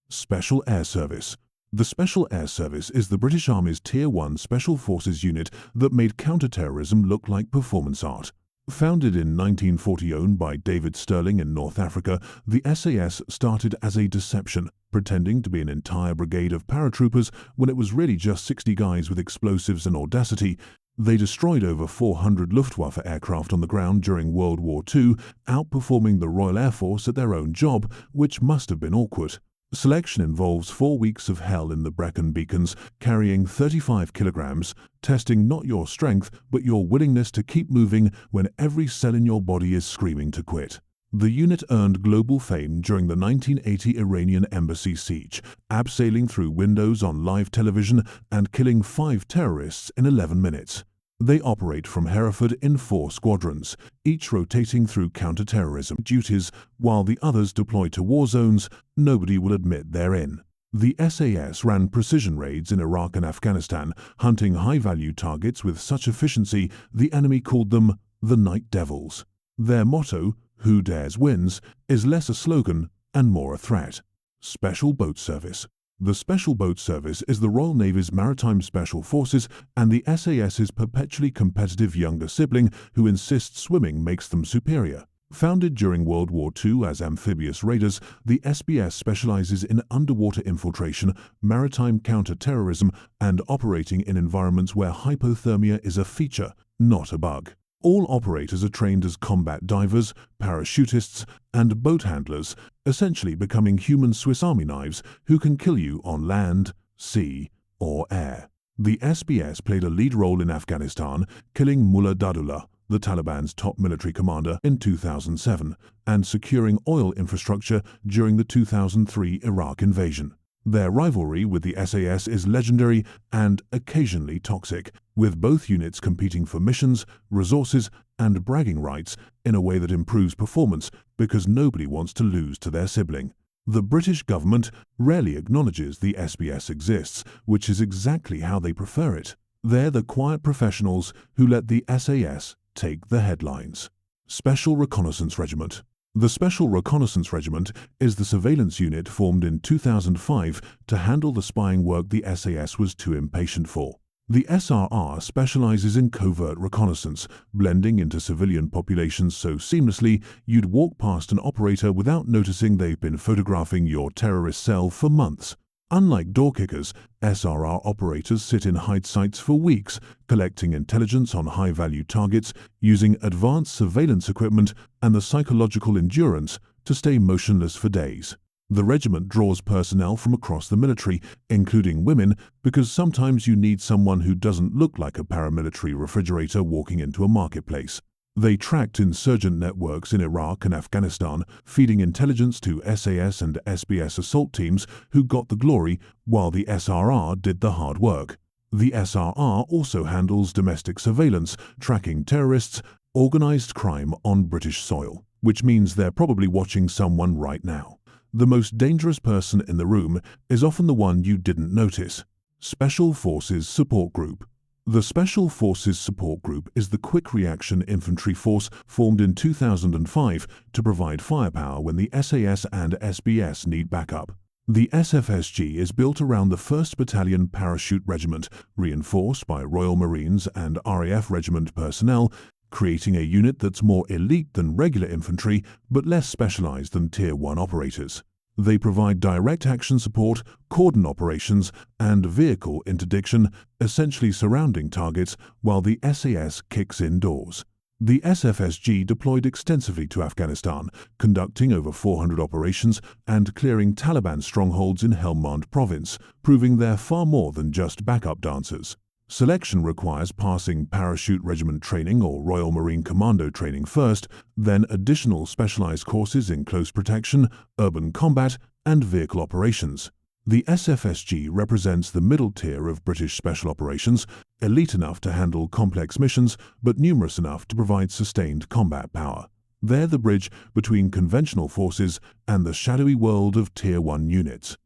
Special Air Service. The Special Air Service is the British Army's Tier 1 Special Forces unit that made counter-terrorism look like performance art. Founded in 1940 owned by David Sterling in North Africa, the SAS started as a deception, pretending to be an entire brigade of paratroopers when it was really just 60 guys with explosives and audacity. They destroyed over 400 Luftwaffe aircraft on the ground during World War II, outperforming the Royal Air Force at their own job, which must have been awkward. Selection involves 4 weeks of hell in the Brecon Beacons, carrying 35 kilograms, testing not your strength but your willingness to keep moving when every cell in your body is screaming to quit. The unit earned global fame during the 1980 Iranian embassy siege, abseiling through windows on live television and killing 5 terrorists in 11 minutes. They operate from Hereford in 4 squadrons, each rotating through counter-terrorism duties while the others deploy to war zones nobody will admit they're in. The SAS ran precision raids in Iraq and Afghanistan, hunting high-value targets with such efficiency the enemy called them the Night Devils. Their motto, "Who dares wins," is less a slogan and more a threat. Special Boat Service. The Special Boat Service is the Royal Navy's maritime special forces and the SAS's perpetually competitive younger sibling who insists swimming makes them superior. Founded during World War II as amphibious raiders, the SBS specializes in underwater infiltration, maritime counter-terrorism, and operating in environments where hypothermia is a feature, not a bug. All operators are trained as combat divers, parachutists, and boat handlers, essentially becoming human Swiss Army knives who can kill you on land, sea, or air. The SBS played a lead role in Afghanistan, killing Mullah Dadullah, the Taliban's top military commander, in 2007, and securing oil infrastructure during the 2003 Iraq invasion. Their rivalry with the SAS is legendary and occasionally toxic, with both units competing for missions, resources, and bragging rights in a way that improves performance because nobody wants to lose to their sibling. The British government rarely acknowledges the SBS exists, which is exactly how they prefer it. They're the quiet professionals who let the SAS take the headlines. Special Reconnaissance Regiment. The Special Reconnaissance Regiment is the surveillance unit formed in 2005 to handle the spying work the SAS was too impatient for. The SRR specializes in covert reconnaissance, blending into civilian populations so seamlessly you'd walk past an operator without noticing they've been photographing your terrorist cell for months. Unlike door kickers, SRR operators sit in hide sites for weeks, collecting intelligence on high-value targets, using advanced surveillance equipment and the psychological endurance to stay motionless for days. The regiment draws personnel from across the military, including women, because sometimes you need someone who doesn't look like a paramilitary refrigerator walking into a marketplace. They tracked insurgent networks in Iraq and Afghanistan, feeding intelligence to SAS and SBS assault teams who got the glory while the SRR did the hard work. The SRR also handles domestic surveillance, tracking terrorists, organized crime on British soil, which means they're probably watching someone right now. The most dangerous person in the room is often the one you didn't notice. Special Forces Support Group. The Special Forces Support Group is the quick reaction infantry force formed in 2005 to provide firepower when the SAS and SBS need backup. The SFSG is built around the 1st Battalion Parachute Regiment, reinforced by Royal Marines and RAF Regiment personnel, creating a unit that's more elite than regular infantry but less specialized than Tier 1 operators. They provide direct action support, cordon operations, and vehicle interdiction, essentially surrounding targets while the SAS kicks indoors. The SFSG deployed extensively to Afghanistan, conducting over 400 operations and clearing Taliban strongholds in Helmand province, proving they're far more than just backup dancers. Selection requires passing Parachute Regiment training or Royal Marine Commando training first, then additional specialized courses in close protection, urban combat, and vehicle operations. The SFSG represents the middle tier of British special operations, elite enough to handle complex missions, but numerous enough to provide sustained combat power. They're the bridge between conventional forces and the shadowy world of Tier 1 units.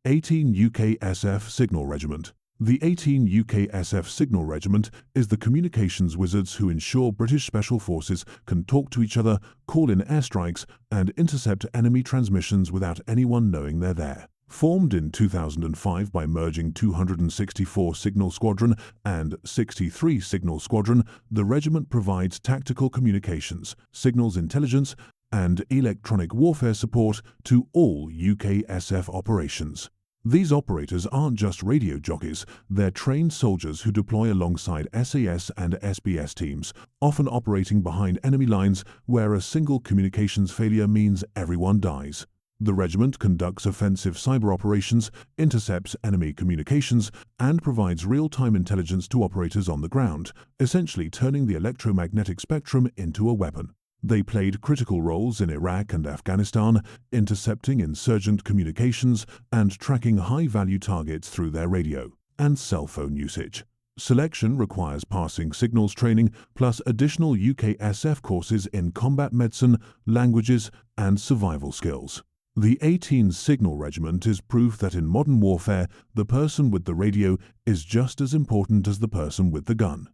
18 UKSF Signal Regiment. The 18 UKSF Signal Regiment is the communications wizards who ensure British Special Forces can talk to each other, call in airstrikes, and intercept enemy transmissions without anyone knowing they're there. Formed in 2005 by merging 264 Signal Squadron and 63 Signal Squadron, the regiment provides tactical communications, signals intelligence, and electronic warfare support to all UKSF operations. These operators aren't just radio jockeys, they're trained soldiers who deploy alongside SAS and SBS teams, often operating behind enemy lines where a single communications failure means everyone dies. The regiment conducts offensive cyber operations, intercepts enemy communications, and provides real-time intelligence to operators on the ground, essentially turning the electromagnetic spectrum into a weapon. They played critical roles in Iraq and Afghanistan, intercepting insurgent communications and tracking high-value targets through their radio and cell phone usage. Selection requires passing signals training plus additional UKSF courses in combat medicine, languages, and survival skills. The 18 Signal Regiment is proof that in modern warfare, the person with the radio is just as important as the person with the gun.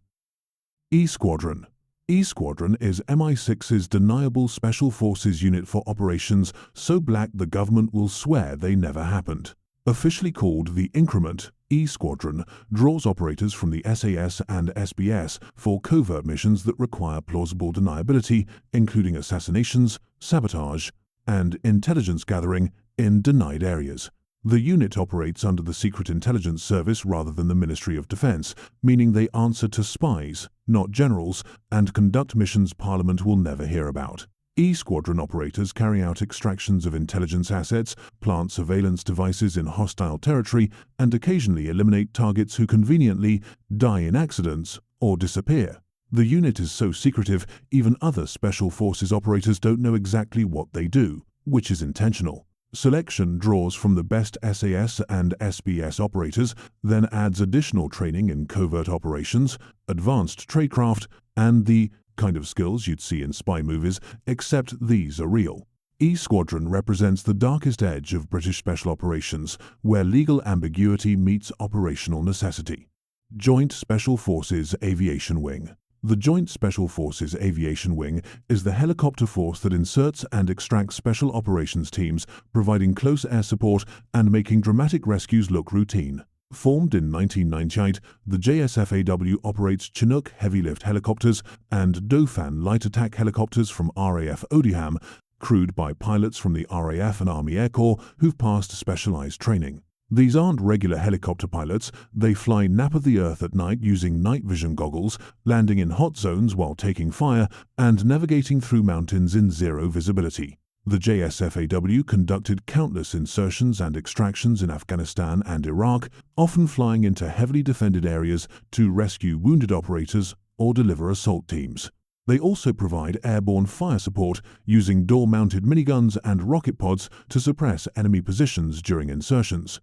E-Squadron. E-Squadron is MI6's deniable Special Forces unit for operations so black the government will swear they never happened. Officially called the Increment, E-Squadron draws operators from the SAS and SBS for covert missions that require plausible deniability, including assassinations, sabotage, and intelligence gathering in denied areas. The unit operates under the Secret Intelligence Service rather than the Ministry of Defense, meaning they answer to spies, not generals, and conduct missions Parliament will never hear about. E-Squadron operators carry out extractions of intelligence assets, plant surveillance devices in hostile territory, and occasionally eliminate targets who conveniently die in accidents or disappear. The unit is so secretive, even other Special Forces operators don't know exactly what they do, which is intentional. Selection draws from the best SAS and SBS operators, then adds additional training in covert operations, advanced tradecraft, and the kind of skills you'd see in spy movies, except these are real. E-Squadron represents the darkest edge of British special operations, where legal ambiguity meets operational necessity. Joint Special Forces Aviation Wing. The Joint Special Forces Aviation Wing is the helicopter force that inserts and extracts special operations teams, providing close air support and making dramatic rescues look routine. Formed in 1998, the JSFAW operates Chinook heavy-lift helicopters and Dauphin light attack helicopters from RAF Odiham, crewed by pilots from the RAF and Army Air Corps who've passed specialized training. These aren't regular helicopter pilots, they fly nap of the earth at night using night vision goggles, landing in hot zones while taking fire, and navigating through mountains in zero visibility. The JSFAW conducted countless insertions and extractions in Afghanistan and Iraq, often flying into heavily defended areas to rescue wounded operators or deliver assault teams. They also provide airborne fire support using door-mounted miniguns and rocket pods to suppress enemy positions during insertions.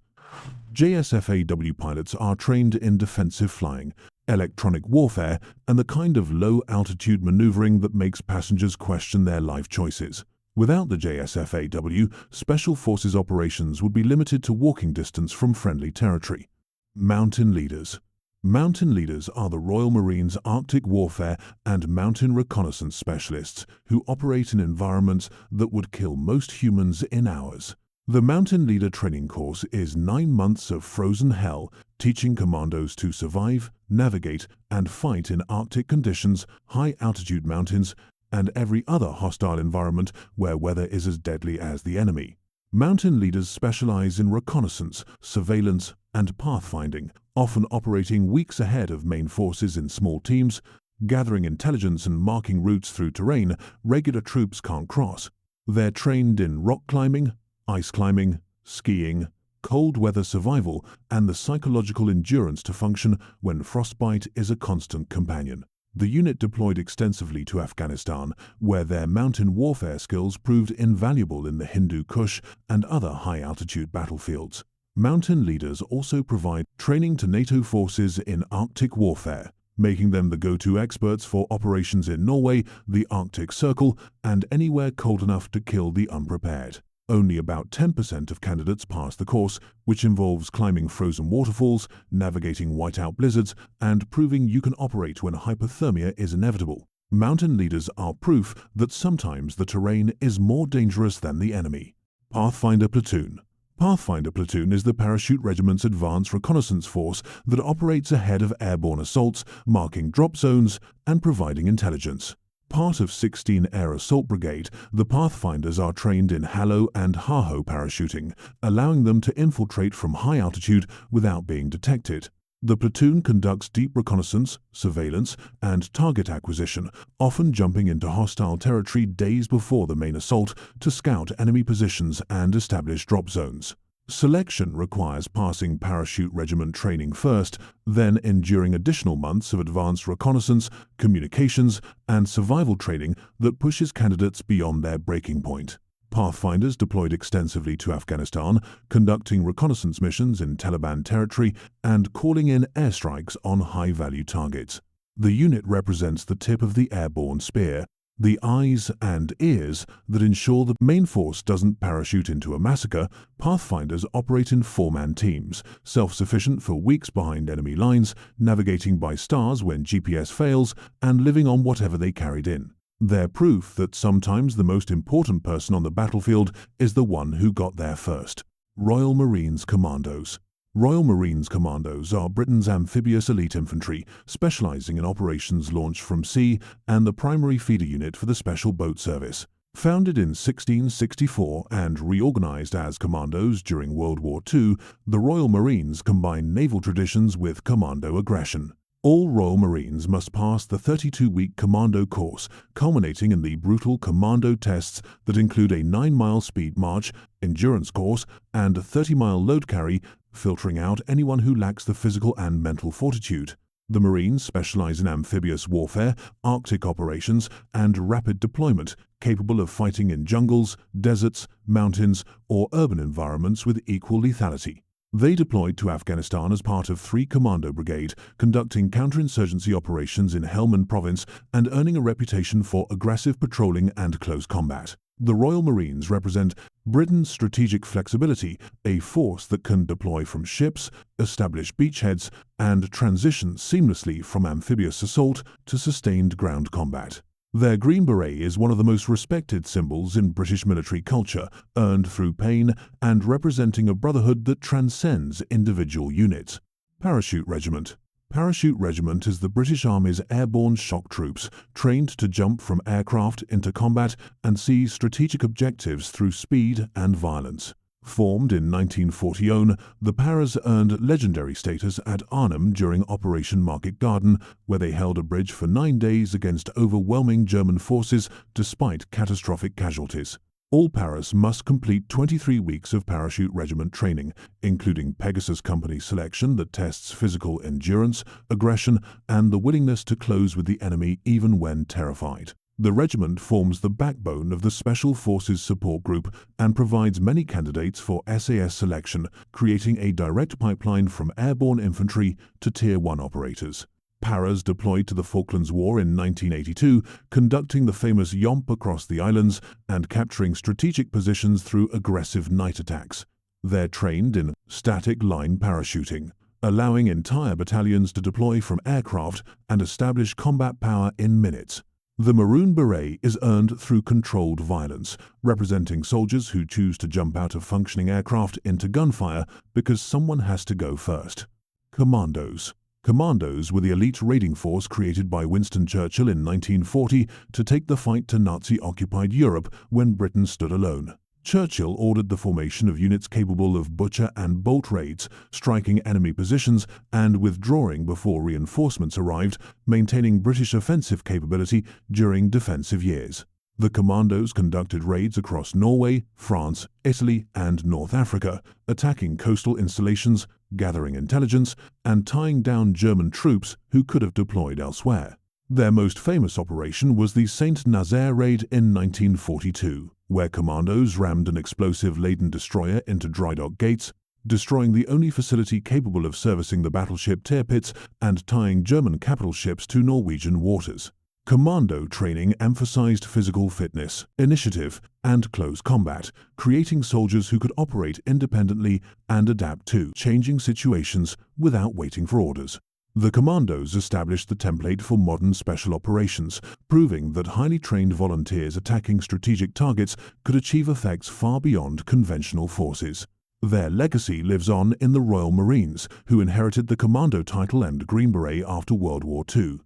JSFAW pilots are trained in defensive flying, electronic warfare, and the kind of low-altitude maneuvering that makes passengers question their life choices. Without the JSFAW, Special Forces operations would be limited to walking distance from friendly territory. Mountain Leaders. Mountain Leaders are the Royal Marines' Arctic warfare and mountain reconnaissance specialists who operate in environments that would kill most humans in hours. The Mountain Leader training course is 9 months of frozen hell, teaching commandos to survive, navigate, and fight in Arctic conditions, high-altitude mountains, and every other hostile environment where weather is as deadly as the enemy. Mountain Leaders specialize in reconnaissance, surveillance, and pathfinding, often operating weeks ahead of main forces in small teams, gathering intelligence and marking routes through terrain regular troops can't cross. They're trained in rock climbing, ice climbing, skiing, cold weather survival, and the psychological endurance to function when frostbite is a constant companion. The unit deployed extensively to Afghanistan, where their mountain warfare skills proved invaluable in the Hindu Kush and other high-altitude battlefields. Mountain Leaders also provide training to NATO forces in Arctic warfare, making them the go-to experts for operations in Norway, the Arctic Circle, and anywhere cold enough to kill the unprepared. Only about 10% of candidates pass the course, which involves climbing frozen waterfalls, navigating whiteout blizzards, and proving you can operate when hypothermia is inevitable. Mountain Leaders are proof that sometimes the terrain is more dangerous than the enemy. Pathfinder Platoon. Pathfinder Platoon is the Parachute Regiment's advanced reconnaissance force that operates ahead of airborne assaults, marking drop zones and providing intelligence. Part of 16 Air Assault Brigade, the Pathfinders are trained in halo and ha-ho parachuting, allowing them to infiltrate from high altitude without being detected. The platoon conducts deep reconnaissance, surveillance, and target acquisition, often jumping into hostile territory days before the main assault to scout enemy positions and establish drop zones. Selection requires passing Parachute Regiment training first, then enduring additional months of advanced reconnaissance, communications, and survival training that pushes candidates beyond their breaking point. Pathfinders deployed extensively to Afghanistan, conducting reconnaissance missions in Taliban territory and calling in airstrikes on high-value targets. The unit represents the tip of the airborne spear, the eyes and ears that ensure the main force doesn't parachute into a massacre. Pathfinders operate in four-man teams, self-sufficient for weeks behind enemy lines, navigating by stars when GPS fails, and living on whatever they carried in. They're proof that sometimes the most important person on the battlefield is the one who got there first. Royal Marines Commandos. Royal Marines Commandos are Britain's amphibious elite infantry, specialising in operations launched from sea and the primary feeder unit for the Special Boat Service. Founded in 1664 and reorganised as commandos during World War II, the Royal Marines combine naval traditions with commando aggression. All Royal Marines must pass the 32-week commando course, culminating in the brutal commando tests that include a 9-mile speed march, endurance course, and a 30-mile load carry, filtering out anyone who lacks the physical and mental fortitude. The Marines specialize in amphibious warfare, Arctic operations, and rapid deployment, capable of fighting in jungles, deserts, mountains, or urban environments with equal lethality. They deployed to Afghanistan as part of 3 Commando Brigade, conducting counterinsurgency operations in Helmand Province and earning a reputation for aggressive patrolling and close combat. The Royal Marines represent Britain's strategic flexibility, a force that can deploy from ships, establish beachheads, and transition seamlessly from amphibious assault to sustained ground combat. Their green beret is one of the most respected symbols in British military culture, earned through pain and representing a brotherhood that transcends individual units. Parachute Regiment. Parachute Regiment is the British Army's airborne shock troops, trained to jump from aircraft into combat and seize strategic objectives through speed and violence. Formed in 1940, the Paras earned legendary status at Arnhem during Operation Market Garden, where they held a bridge for 9 days against overwhelming German forces despite catastrophic casualties. All Paras must complete 23 weeks of Parachute Regiment training, including Pegasus Company selection that tests physical endurance, aggression, and the willingness to close with the enemy even when terrified. The regiment forms the backbone of the Special Forces Support Group and provides many candidates for SAS selection, creating a direct pipeline from airborne infantry to Tier 1 operators. Paras deployed to the Falklands War in 1982, conducting the famous Yomp across the islands and capturing strategic positions through aggressive night attacks. They're trained in static line parachuting, allowing entire battalions to deploy from aircraft and establish combat power in minutes. The Maroon Beret is earned through controlled violence, representing soldiers who choose to jump out of functioning aircraft into gunfire because someone has to go first. Commandos. Commandos were the elite raiding force created by Winston Churchill in 1940 to take the fight to Nazi-occupied Europe when Britain stood alone. Churchill ordered the formation of units capable of butcher and bolt raids, striking enemy positions and withdrawing before reinforcements arrived, maintaining British offensive capability during defensive years. The Commandos conducted raids across Norway, France, Italy, and North Africa, attacking coastal installations, gathering intelligence, and tying down German troops who could have deployed elsewhere. Their most famous operation was the Saint Nazaire raid in 1942, where Commandos rammed an explosive-laden destroyer into dry dock gates, destroying the only facility capable of servicing the battleship Tirpitz and tying German capital ships to Norwegian waters. Commando training emphasized physical fitness, initiative, and close combat, creating soldiers who could operate independently and adapt to changing situations without waiting for orders. The Commandos established the template for modern special operations, proving that highly trained volunteers attacking strategic targets could achieve effects far beyond conventional forces. Their legacy lives on in the Royal Marines, who inherited the Commando title and Green Beret after World War II.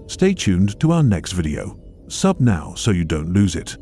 Stay tuned to our next video. Sub now so you don't lose it.